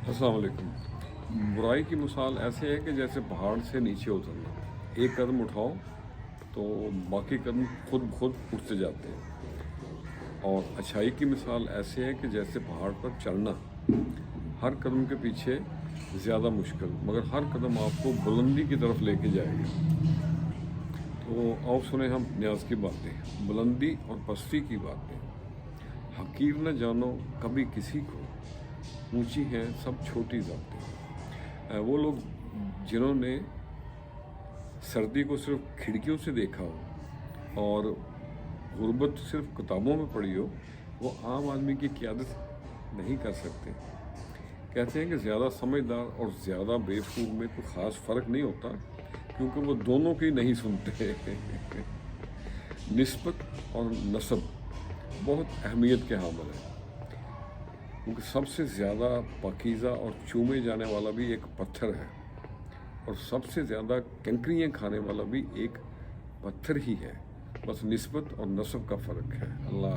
अस्सलाम वालेकुम। बुराई की मिसाल ऐसे है कि जैसे पहाड़ से नीचे उतरना। एक कदम उठाओ तो बाकी कदम खुद ब खुद उठते जाते हैं। और अच्छाई की मिसाल ऐसे है कि जैसे पहाड़ पर चढ़ना। हर कदम के पीछे ज़्यादा मुश्किल, मगर हर कदम आपको बुलंदी की तरफ लेके जाएगा। तो आओ सुने हम न्याज की बातें, बुलंदी और पस्ती की बातें। हकीर न जानो कभी किसी को, ऊंची हैं सब छोटी जातें। वो लोग जिन्होंने सर्दी को सिर्फ खिड़कियों से देखा हो और गुर्बत सिर्फ किताबों में पढ़ी हो, वो आम आदमी की क़यादत नहीं कर सकते। कहते हैं कि ज़्यादा समझदार और ज़्यादा बेवकूफ़ में कोई ख़ास फ़र्क नहीं होता, क्योंकि वो दोनों की नहीं सुनते। निस्बत और नस्ब बहुत अहमियत के हामिल है, क्योंकि सबसे ज़्यादा पाकीज़ा और चूमे जाने वाला भी एक पत्थर है, और सबसे ज़्यादा कंकरियाँ खाने वाला भी एक पत्थर ही है। बस निस्बत और नस्ब का फ़र्क है। अल्लाह।